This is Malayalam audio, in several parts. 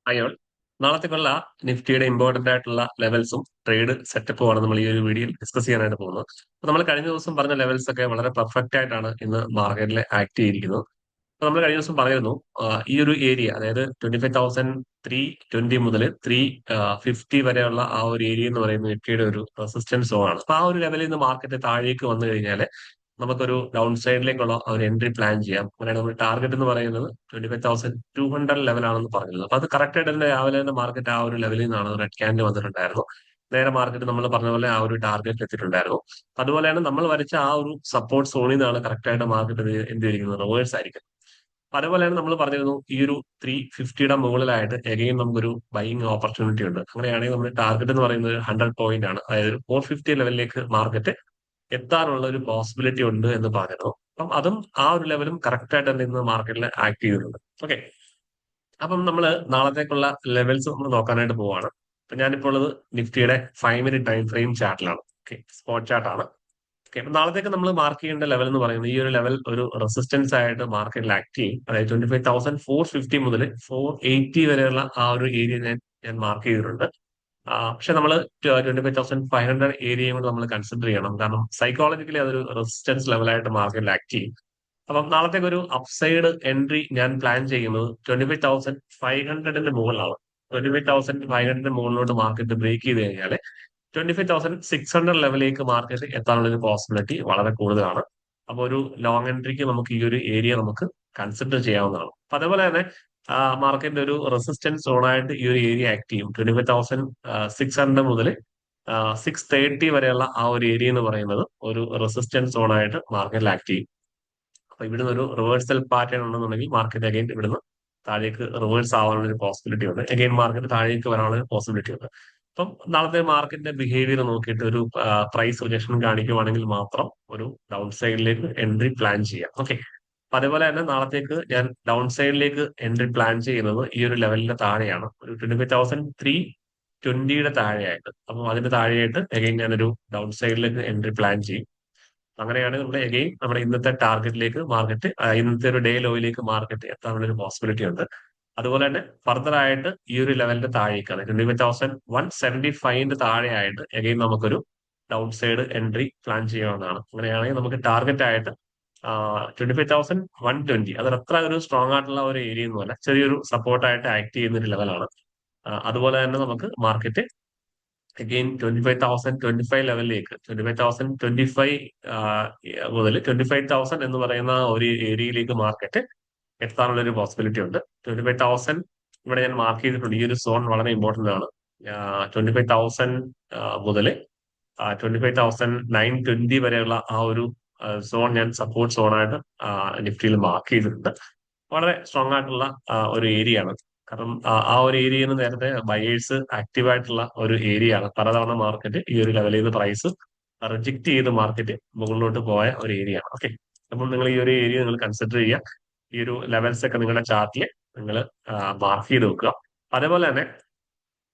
അയോൾ നാളത്തേക്കുള്ള നിഫ്റ്റിയുടെ ഇമ്പോർട്ടന്റ് ആയിട്ടുള്ള ലെവൽസും ട്രേഡ് സെറ്റപ്പുമാണ് നമ്മൾ ഈ ഒരു വീഡിയോയിൽ ഡിസ്കസ് ചെയ്യാനായിട്ട് പോകുന്നത്. അപ്പൊ നമ്മൾ കഴിഞ്ഞ ദിവസം പറഞ്ഞ ലെവൽസ് ഒക്കെ വളരെ പെർഫെക്റ്റ് ആയിട്ടാണ് ഇന്ന് മാർക്കറ്റിൽ ആക്ട് ചെയ്തിരിക്കുന്നത്. അപ്പൊ നമ്മൾ കഴിഞ്ഞ ദിവസം പറഞ്ഞിരുന്നു ഈ ഒരു ഏരിയ, അതായത് 25,320 മുതൽ 350 വരെയുള്ള ആ ഒരു ഏരിയ എന്ന് പറയുന്നത് നിഫ്റ്റിയുടെ ഒരു റെസിസ്റ്റൻസ് സോൺ ആണ്. അപ്പൊ ആ ഒരു ലെവലിൽ നിന്ന് മാർക്കറ്റ് താഴേക്ക് വന്നു കഴിഞ്ഞാൽ നമുക്കൊരു ഡൗൺ സൈഡിലേക്കുള്ള ഒരു എൻട്രി പ്ലാൻ ചെയ്യാം. അങ്ങനെയാണ് നമ്മൾ ടാർഗറ്റ് എന്ന് പറയുന്നത് 25,200 ലെവലാണെന്ന് പറഞ്ഞിരുന്നത്. അപ്പൊ അത് കറക്റ്റ് ആയിട്ട് തന്നെ രാവിലെ തന്നെ മാർക്കറ്റ് ആ ഒരു ലെവലിൽ നിന്നാണ് റെഡ് ക്യാൻഡിൽ വന്നിട്ടുണ്ടായിരുന്നു. നേരെ മാർക്കറ്റ് നമ്മൾ പറഞ്ഞ പോലെ ആ ഒരു ടാർഗറ്റ് എത്തിയിട്ടുണ്ടായിരുന്നു. അതുപോലെയാണ് നമ്മൾ വരച്ച ആ ഒരു സപ്പോർട്ട് സോണിൽ നിന്നാണ് കറക്റ്റ് ആയിട്ട് മാർക്കറ്റ് എന്ത് ചെയ്തിരിക്കുന്നത്, റിവേഴ്സ് ആയിരിക്കും. അപ്പൊ അതുപോലെയാണ് നമ്മൾ പറഞ്ഞിരുന്നു ഈ ഒരു 350യുടെ മുകളിലായിട്ട് എഗെയിൻ നമുക്കൊരു ബൈയിങ് ഓപ്പർച്യൂണിറ്റി ഉണ്ട്. അങ്ങനെയാണെങ്കിൽ നമ്മൾ ടാർഗറ്റ് എന്ന് പറയുന്നത് 100 പോയിന്റ് ആണ്. അതായത് 450 ലെവലിലേക്ക് മാർക്കറ്റ് എത്താനുള്ള ഒരു പോസിബിലിറ്റി ഉണ്ട് എന്ന് പറഞ്ഞിരുന്നു. അപ്പം അതും ആ ഒരു ലെവലും കറക്റ്റ് ആയിട്ട് തന്നെ ഇന്ന് മാർക്കറ്റിൽ ആക്ട് ചെയ്തിട്ടുണ്ട്. ഓക്കെ, അപ്പം നമ്മൾ നാളത്തേക്കുള്ള ലെവൽസ് നമ്മൾ നോക്കാനായിട്ട് പോവാണ്. അപ്പൊ ഞാനിപ്പോൾ ഉള്ളത് നിഫ്റ്റിയുടെ 5 മിനിറ്റ് ടൈം ഫ്രെയിം ചാർട്ടിലാണ്. ഓക്കെ, സ്പോട്ട് ചാർട്ടാണ്. ഓക്കെ, അപ്പൊ നാളത്തേക്ക് നമ്മൾ മാർക്ക് ചെയ്യേണ്ട ലെവൽ എന്ന് പറയുന്നത് ഈ ഒരു ലെവൽ ഒരു റെസിസ്റ്റൻസ് ആയിട്ട് മാർക്കറ്റിൽ ആക്ട് ചെയ്യും. അതായത് 25,450 മുതൽ 480 വരെയുള്ള ആ ഒരു ഏരിയ ഞാൻ മാർക്ക് ചെയ്തിട്ടുണ്ട്. പക്ഷെ നമ്മൾ 25,500 ഏരിയയും കൂടെ നമ്മൾ കൺസിഡർ ചെയ്യണം. കാരണം സൈക്കോളജിക്കലി അതൊരു റെസിസ്റ്റൻസ് ലെവലായിട്ട് മാർക്കറ്റിൽ ആക്ട് ചെയ്യും. അപ്പം നാളത്തേക്ക് ഒരു അപ്സൈഡ് എൻട്രി ഞാൻ പ്ലാൻ ചെയ്യുന്നത് 25,500 മുകളിലാണ്. 25,500 മുകളിലോട്ട് മാർക്കറ്റ് ബ്രേക്ക് ചെയ്ത് കഴിഞ്ഞാൽ 25,600 ലെവലിലേക്ക് മാർക്കറ്റ് എത്താനുള്ള ഒരു പോസിബിലിറ്റി വളരെ കൂടുതലാണ്. അപ്പൊ ഒരു ലോങ് എൻട്രിക്ക് നമുക്ക് ഈ ഒരു ഏരിയ നമുക്ക് കൺസിഡർ ചെയ്യാവുന്നതാണ്. അപ്പൊ അതേപോലെ തന്നെ മാർക്കറ്റിന്റെ ഒരു റെസിസ്റ്റൻസ് സോണായിട്ട് ഈ ഒരു ഏരിയ ആക്ട് ചെയ്യും. 25,600 മുതൽ 630 വരെയുള്ള ആ ഒരു ഏരിയ എന്ന് പറയുന്നത് ഒരു റെസിസ്റ്റൻസ് സോണായിട്ട് മാർക്കറ്റിൽ ആക്ട് ചെയ്യും. അപ്പൊ ഇവിടുന്ന് ഒരു റിവേഴ്സൽ പാറ്റേൺ ഉണ്ടെന്നുണ്ടെങ്കിൽ മാർക്കറ്റ് അഗൈൻ ഇവിടുന്ന് താഴേക്ക് റിവേഴ്സ് ആവാനുള്ള ഒരു പോസിബിലിറ്റി ഉണ്ട്. അഗൈൻ മാർക്കറ്റ് താഴേക്ക് വരാനുള്ള ഒരു പോസിബിലിറ്റി ഉണ്ട്. അപ്പം നാളത്തെ മാർക്കറ്റിന്റെ ബിഹേവിയർ നോക്കിയിട്ട് ഒരു പ്രൈസ് റിജക്ഷൻ കാണിക്കുവാണെങ്കിൽ മാത്രം ഒരു ഡൗൺ സൈഡിലേക്ക് എൻട്രി പ്ലാൻ ചെയ്യാം. ഓക്കെ, അപ്പൊ അതേപോലെ തന്നെ നാളത്തേക്ക് ഞാൻ ഡൗൺ സൈഡിലേക്ക് എൻട്രി പ്ലാൻ ചെയ്യുന്നത് ഈ ഒരു ലെവലിന്റെ താഴെയാണ്. ഒരു 25,320യുടെ താഴെയായിട്ട്. അപ്പം അതിന്റെ താഴെയായിട്ട് അഗൈൻ ഞാനൊരു ഡൗൺ സൈഡിലേക്ക് എൻട്രി പ്ലാൻ ചെയ്യും. അങ്ങനെയാണ് നമ്മുടെ എഗെയിൻ നമ്മുടെ ഇന്നത്തെ ടാർഗറ്റിലേക്ക് മാർക്കറ്റ്, ഇന്നത്തെ ഒരു ഡേ ലോയിലേക്ക് മാർക്കറ്റ് എത്താനുള്ള ഒരു പോസിബിലിറ്റി ഉണ്ട്. അതുപോലെ തന്നെ ഫർദർ ആയിട്ട് ഈ ഒരു ലെവലിന്റെ താഴേക്കാണ് 25,175 താഴെയായിട്ട് എഗെയിൻ നമുക്കൊരു ഡൗൺ സൈഡ് എൻട്രി പ്ലാൻ ചെയ്യാവുന്നതാണ്. അങ്ങനെയാണെങ്കിൽ നമുക്ക് ടാർഗറ്റ് ആയിട്ട് 25,120, അത് അത്ര ഒരു സ്ട്രോങ് ആയിട്ടുള്ള ഒരു ഏരിയ ഒന്നുമല്ല, ചെറിയൊരു സപ്പോർട്ടായിട്ട് ആക്ട് ചെയ്യുന്ന ഒരു ലെവലാണ്. അതുപോലെ തന്നെ നമുക്ക് മാർക്കറ്റ് അഗെയിൻ 25,025 ലെവലിലേക്ക് 25,025 മുതൽ 25,000 എന്ന് പറയുന്ന ഒരു ഏരിയയിലേക്ക് മാർക്കറ്റ് എത്താനുള്ള ഒരു പോസിബിലിറ്റി ഉണ്ട്. 25,000 ഇവിടെ ഞാൻ മാർക്ക് ചെയ്തിട്ടുണ്ട്. ഈ ഒരു സോൺ വളരെ ഇമ്പോർട്ടന്റ് ആണ്. 25,000 മുതൽ 25,920 വരെയുള്ള ആ ഒരു സോൺ ഞാൻ സപ്പോർട്ട് സോണായിട്ട് നിഫ്റ്റിയിൽ മാർക്ക് ചെയ്തിട്ടുണ്ട്. വളരെ സ്ട്രോങ് ആയിട്ടുള്ള ഒരു ഏരിയ ആണ്. കാരണം ആ ഒരു ഏരിയയിൽ നിന്ന് നേരത്തെ ബയേഴ്സ് ആക്റ്റീവ് ആയിട്ടുള്ള ഒരു ഏരിയ ആണ്. പലതവണ മാർക്കറ്റ് ഈ ഒരു ലെവലിൽ നിന്ന് പ്രൈസ് റിജക്ട് ചെയ്ത് മാർക്കറ്റ് മുകളിലോട്ട് പോയ ഒരു ഏരിയ ആണ്. ഓക്കെ, അപ്പോൾ നിങ്ങൾ ഈ ഒരു ഏരിയ നിങ്ങൾ കൺസിഡർ ചെയ്യുക. ഈ ഒരു ലെവൽസ് ഒക്കെ നിങ്ങളുടെ ചാർട്ടിൽ നിങ്ങൾ മാർക്ക് ചെയ്ത് വെക്കുക. അതേപോലെ തന്നെ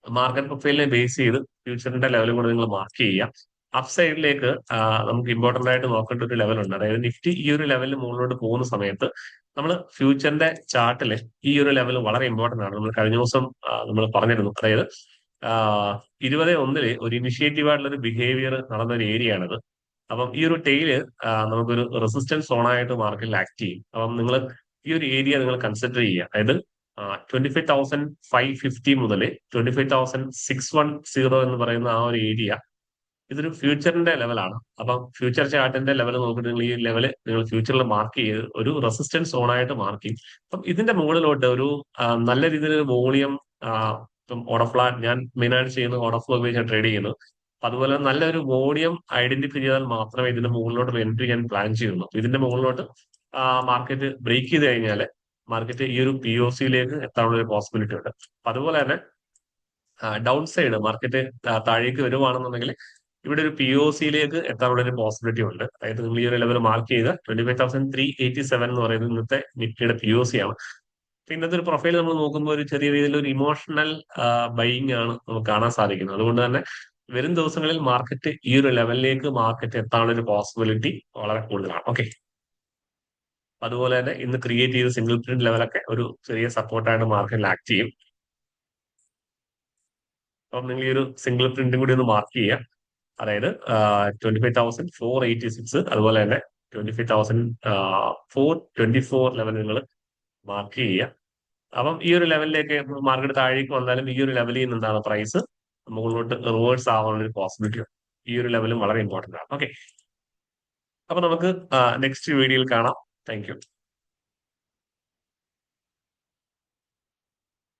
മാർക്കറ്റ് പ്രൊഫൈലിനെ ബേസ് ചെയ്ത് ഫ്യൂച്ചറിന്റെ ലെവൽ കൂടെ നിങ്ങൾ മാർക്ക് ചെയ്യുക. അപ്പ് സൈഡിലേക്ക് നമുക്ക് ഇമ്പോർട്ടന്റ് ആയിട്ട് നോക്കേണ്ട ഒരു ലെവൽ ഉണ്ട്. അതായത് നിഫ്റ്റി ഈ ഒരു ലെവലിൽ മുകളിലോട്ട് പോകുന്ന സമയത്ത് നമ്മൾ ഫ്യൂച്ചറിന്റെ ചാർട്ടിൽ ഈ ഒരു ലെവൽ വളരെ ഇമ്പോർട്ടന്റ് ആണ്. നമ്മൾ കഴിഞ്ഞ ദിവസം നമ്മൾ പറഞ്ഞിരുന്നു. അതായത് 20/1 ഒരു ഇനിഷ്യേറ്റീവ് ആയിട്ടുള്ള ഒരു ബിഹേവിയർ നടന്ന ഒരു ഏരിയ ആണിത്. അപ്പം ഈ ഒരു ടെയില് നമുക്കൊരു റെസിസ്റ്റൻസ് സോണായിട്ട് മാർക്കറ്റിൽ ആക്ട് ചെയ്യും. അപ്പം നിങ്ങൾ ഈ ഒരു ഏരിയ നിങ്ങൾ കൺസിഡർ ചെയ്യുക. അതായത് 25,550 മുതൽ 25,610 എന്ന് പറയുന്ന ആ ഒരു ഏരിയ, ഇതൊരു ഫ്യൂച്ചറിന്റെ ലെവലാണ്. അപ്പം ഫ്യൂച്ചർ ചാർട്ടിന്റെ ലെവൽ നോക്കിയിട്ട് നിങ്ങൾ ഈ ലെവൽ നിങ്ങൾ ഫ്യൂച്ചറിൽ മാർക്ക് ചെയ്ത് ഒരു റെസിസ്റ്റൻസ് സോണായിട്ട് മാർക്ക് ചെയ്യും. അപ്പം ഇതിന്റെ മുകളിലോട്ട് ഒരു നല്ല രീതിയിൽ വോളിയം, ഇപ്പം ഓർഡർ ഫ്ലാ ഞാൻ മെയിനായിട്ട് ചെയ്യുന്നത് ഓർഡർ ഫ്ലോ ഉപയോഗിച്ച് ഞാൻ ട്രേഡ് ചെയ്യുന്നു. അപ്പൊ അതുപോലെ നല്ലൊരു വോളിയം ഐഡന്റിഫൈ ചെയ്താൽ മാത്രമേ ഇതിന്റെ മുകളിലോട്ട് ഒരു എൻട്രി ഞാൻ പ്ലാൻ ചെയ്യുള്ളൂ. ഇതിന്റെ മുകളിലോട്ട് മാർക്കറ്റ് ബ്രേക്ക് ചെയ്ത് കഴിഞ്ഞാൽ മാർക്കറ്റ് ഈ ഒരു POCയിലേക്ക് എത്താനുള്ള ഒരു പോസിബിലിറ്റി ഉണ്ട്. അപ്പൊ അതുപോലെ തന്നെ ഡൗൺ സൈഡ് മാർക്കറ്റ് താഴേക്ക് വരുവാണെന്നുണ്ടെങ്കിൽ ഇവിടെ ഒരു POCയിലേക്ക് എത്താനുള്ള ഒരു പോസിബിലിറ്റി ഉണ്ട്. അതായത് നിങ്ങൾ ഈ ഒരു ലെവൽ മാർക്ക് ചെയ്ത് 25,387 എന്ന് പറയുന്നത് ഇന്നത്തെ നിഫ്റ്റിയുടെ POC ആണ്. അപ്പൊ ഇന്നത്തെ ഒരു പ്രൊഫൈൽ നമ്മൾ നോക്കുമ്പോൾ ഒരു ചെറിയ രീതിയിൽ ഒരു ഇമോഷണൽ ബൈയിങ് ആണ് നമുക്ക് കാണാൻ സാധിക്കുന്നത്. അതുകൊണ്ട് തന്നെ വരും ദിവസങ്ങളിൽ മാർക്കറ്റ് ഈ ഒരു ലെവലിലേക്ക് മാർക്കറ്റ് എത്താനുള്ള ഒരു പോസിബിലിറ്റി വളരെ കൂടുതലാണ്. ഓക്കെ, അതുപോലെ തന്നെ ഇന്ന് ക്രിയേറ്റ് ചെയ്ത സിംഗിൾ പ്രിന്റ് ലെവലൊക്കെ ഒരു ചെറിയ സപ്പോർട്ടായിട്ട് മാർക്കറ്റിൽ ആക്ട് ചെയ്യും. അപ്പം നിങ്ങൾ ഈ ഒരു സിംഗിൾ പ്രിന്റും കൂടി ഒന്ന് മാർക്ക് ചെയ്യുക. അതായത് 25,486, അതുപോലെ തന്നെ 25,424 ലെവൽ നിങ്ങൾ മാർക്ക് ചെയ്യുക. അപ്പം ഈ ഒരു ലെവലിലേക്ക് മാർക്കറ്റ് താഴേക്ക് വന്നാലും ഈ ഒരു ലെവലിൽ നിന്ന് എന്താണ് പ്രൈസ് മുകളിലോട്ട് റിവേഴ്സ് ആവാനുള്ള ഒരു പോസിബിലിറ്റി ഉണ്ട്. ഈ ഒരു ലെവലും വളരെ ഇമ്പോർട്ടന്റ് ആണ്. ഓക്കെ, അപ്പൊ നമുക്ക് നെക്സ്റ്റ് വീഡിയോയിൽ കാണാം. Thank you.